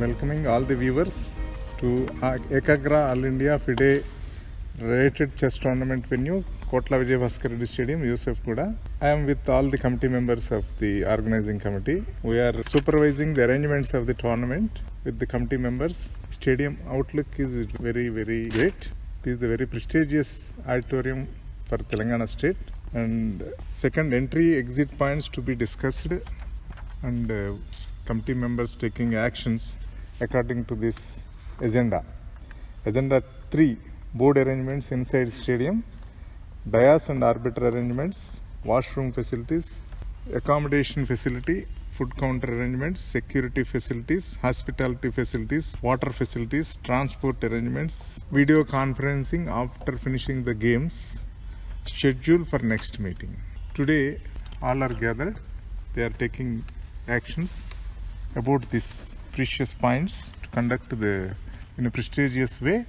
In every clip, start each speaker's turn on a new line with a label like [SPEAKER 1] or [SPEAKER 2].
[SPEAKER 1] welcoming all the viewers to Ekagra All India FIDE rated chess tournament venue, Kotla Vijay Bhaskar Reddy Stadium, Yusuf Kuda. I am with all the committee members of the organizing committee. We are supervising the arrangements of the tournament with the committee members. Stadium outlook is very, very great. It is the very prestigious auditorium for Telangana state. And second, entry exit points to be discussed, and committee members taking actions according to this agenda. Agenda 3, board arrangements inside stadium, dais and arbiter arrangements, washroom facilities, accommodation facility, food counter arrangements, security facilities, hospitality facilities, water facilities, transport arrangements, video conferencing after finishing the games, schedule for next meeting. Today all are gathered. They are taking actions about these precious points to conduct in a prestigious way.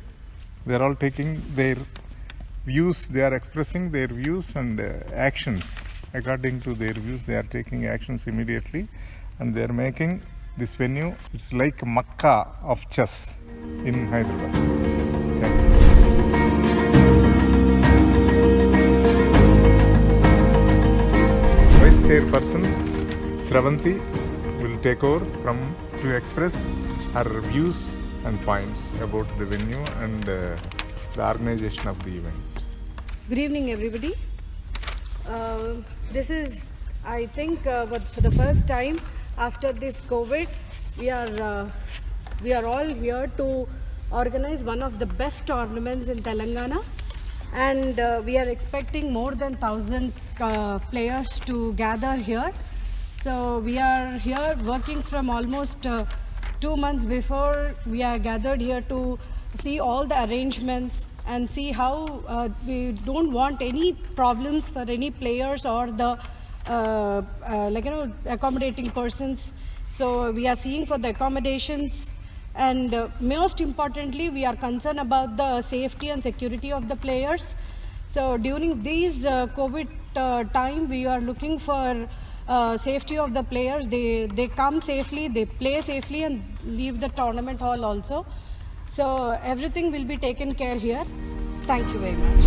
[SPEAKER 1] They are all taking their views. They are expressing their views and actions according to their views. They are taking actions immediately, and they are making this venue, it's like Makkah of chess in Hyderabad. Thank you. Vice Chairperson Sravanti will take over to express her views and points about the venue and the organization of the event.
[SPEAKER 2] Good evening, everybody. This is, I think, for the first time after this COVID, we are all here to organize one of the best tournaments in Telangana, and we are expecting more than 1,000 players to gather here. So we are here working from almost 2 months before. We are gathered here to see all the arrangements and see how we don't want any problems for any players or the accommodating persons. So we are seeing for the accommodations, and most importantly we are concerned about the safety and security of the players. So during these COVID time, we are looking for safety of the players. They come safely, they play safely and leave the tournament hall also. So everything will be taken care here. Thank you very much.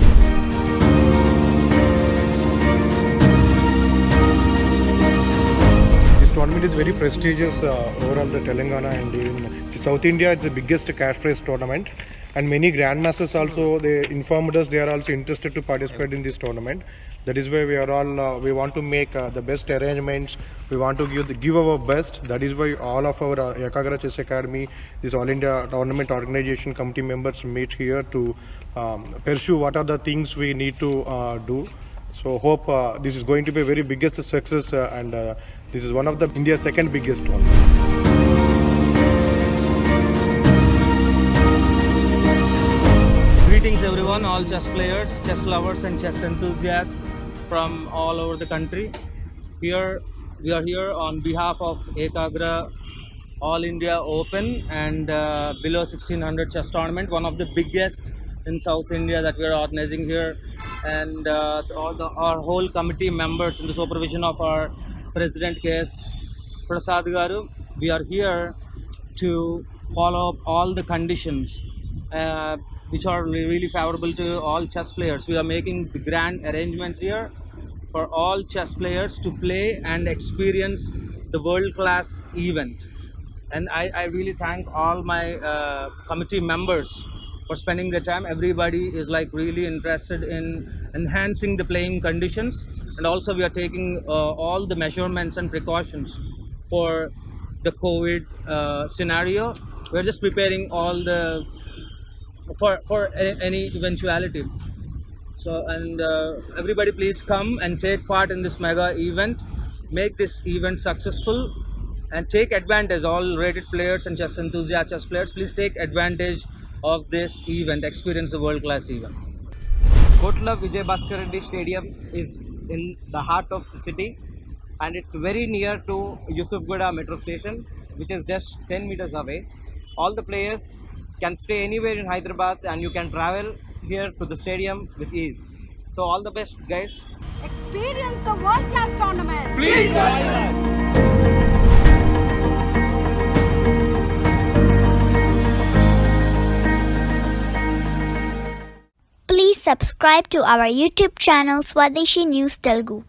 [SPEAKER 3] This tournament is very prestigious overall the Telangana and in South India. It's the biggest cash prize tournament, and many grandmasters also, they informed us they are also interested to participate in this tournament. That is why we are all we want to make the best arrangements. We want to give our best. That is why all of our Ekagra Chess Academy, this All India Tournament Organization Committee members meet here to pursue what are the things we need to do. So hope this is going to be a very biggest success, and this is one of the India's second biggest one.
[SPEAKER 4] Greetings everyone, all chess players, chess lovers and chess enthusiasts from all over the country. We are here on behalf of Ekagra All India Open and below 1600 chess tournament, one of the biggest in South India that we are organizing here. And our whole committee members in the supervision of our President K.S. Prasad Garu, we are here to follow up all the conditions which are really favorable to all chess players. We are making the grand arrangements here for all chess players to play and experience the world-class event. And I really thank all my committee members for spending their time. Everybody is really interested in enhancing the playing conditions, and also we are taking all the measurements and precautions for the COVID scenario. We are just preparing all the for any eventuality. So, and everybody please come and take part in this mega event, make this event successful and take advantage. All rated players and chess enthusiast chess players, please take advantage of this event, experience the world-class event.
[SPEAKER 5] Kotla Vijay Bhaskar Reddy Stadium is in the heart of the city, and it's very near to Yusufgada metro station, which is just 10 meters away. All the players can stay anywhere in Hyderabad, and you can travel here to the stadium with ease. So all the best, guys.
[SPEAKER 2] Experience the world-class tournament.
[SPEAKER 5] Please join us.
[SPEAKER 6] subscribe to our YouTube channel Swadeshi News Telugu.